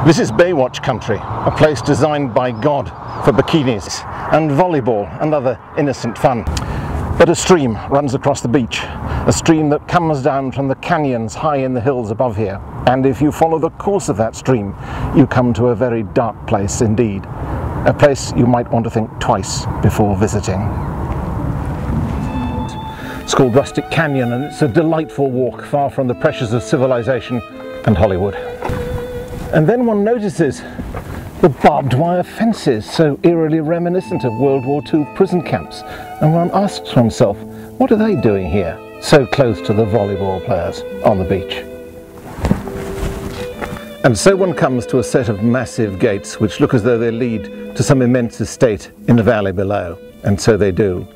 This is Baywatch country, a place designed by God for bikinis and volleyball and other innocent fun. But a stream runs across the beach, a stream that comes down from the canyons high in the hills above here. And if you follow the course of that stream, you come to a very dark place indeed. A place you might want to think twice before visiting. It's called Rustic Canyon, and it's a delightful walk far from the pressures of civilization and Hollywood. And then one notices the barbed wire fences, so eerily reminiscent of World War II prison camps, and one asks oneself, what are they doing here, so close to the volleyball players on the beach? And so one comes to a set of massive gates which look as though they lead to some immense estate in the valley below, and so they do.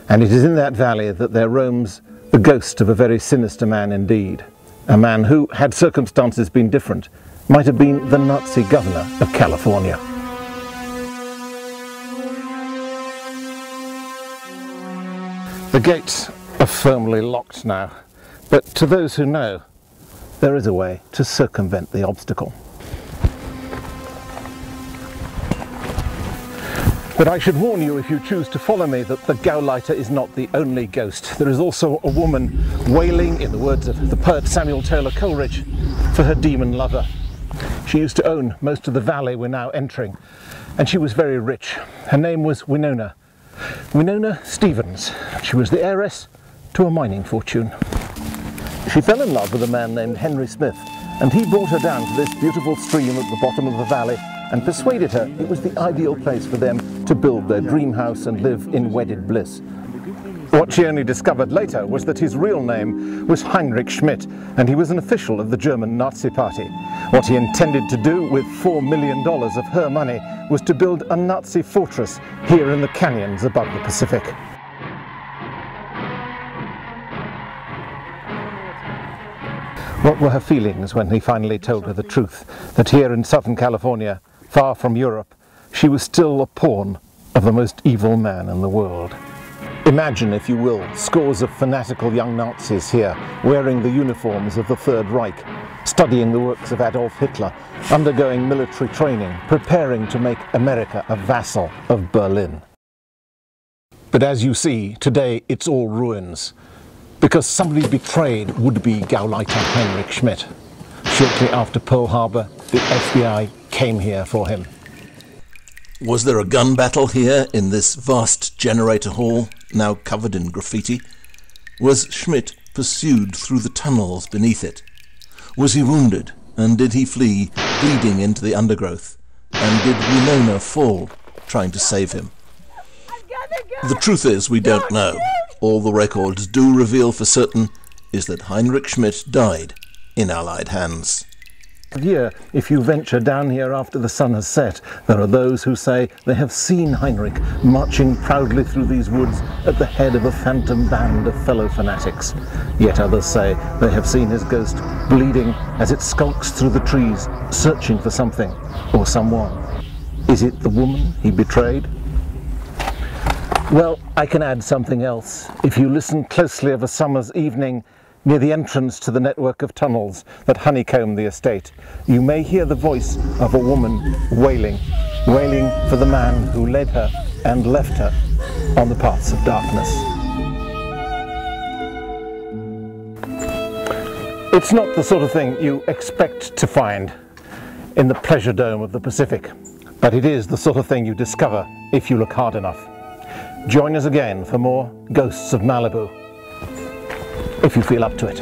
And it is in that valley that there roams the ghost of a very sinister man indeed, a man who, had circumstances been different, might have been the Nazi governor of California. The gates are firmly locked now, but to those who know, there is a way to circumvent the obstacle. But I should warn you, if you choose to follow me, that the Gauleiter is not the only ghost. There is also a woman wailing, in the words of the poet Samuel Taylor Coleridge, for her demon lover. She used to own most of the valley we're now entering, and she was very rich. Her name was Winona Stevens. She was the heiress to a mining fortune. She fell in love with a man named Henry Smith, and he brought her down to this beautiful stream at the bottom of the valley and persuaded her it was the ideal place for them to build their dream house and live in wedded bliss. What she only discovered later was that his real name was Heinrich Schmidt, and he was an official of the German Nazi Party. What he intended to do with $4 million of her money was to build a Nazi fortress here in the canyons above the Pacific. What were her feelings when he finally told her the truth, that here in Southern California, far from Europe, she was still a pawn of the most evil man in the world? Imagine, if you will, scores of fanatical young Nazis here, wearing the uniforms of the Third Reich, studying the works of Adolf Hitler, undergoing military training, preparing to make America a vassal of Berlin. But as you see, today it's all ruins, because somebody betrayed would-be Gauleiter Heinrich Schmidt. Shortly after Pearl Harbor, the FBI came here for him. Was there a gun battle here in this vast generator hall, now covered in graffiti? Was Schmidt pursued through the tunnels beneath it? Was he wounded, and did he flee, bleeding into the undergrowth? And did Winona fall, trying to save him? The truth is, we don't know. All the records do reveal for certain is that Heinrich Schmidt died in Allied hands. Here, if you venture down here after the sun has set, there are those who say they have seen Heinrich marching proudly through these woods at the head of a phantom band of fellow fanatics. Yet others say they have seen his ghost bleeding as it skulks through the trees, searching for something or someone. Is it the woman he betrayed? Well, I can add something else. If you listen closely of a summer's evening, near the entrance to the network of tunnels that honeycomb the estate, you may hear the voice of a woman wailing for the man who led her and left her on the paths of darkness. It's not the sort of thing you expect to find in the pleasure dome of the Pacific, but it is the sort of thing you discover if you look hard enough. Join us again for more Ghosts of Malibu, if you feel up to it.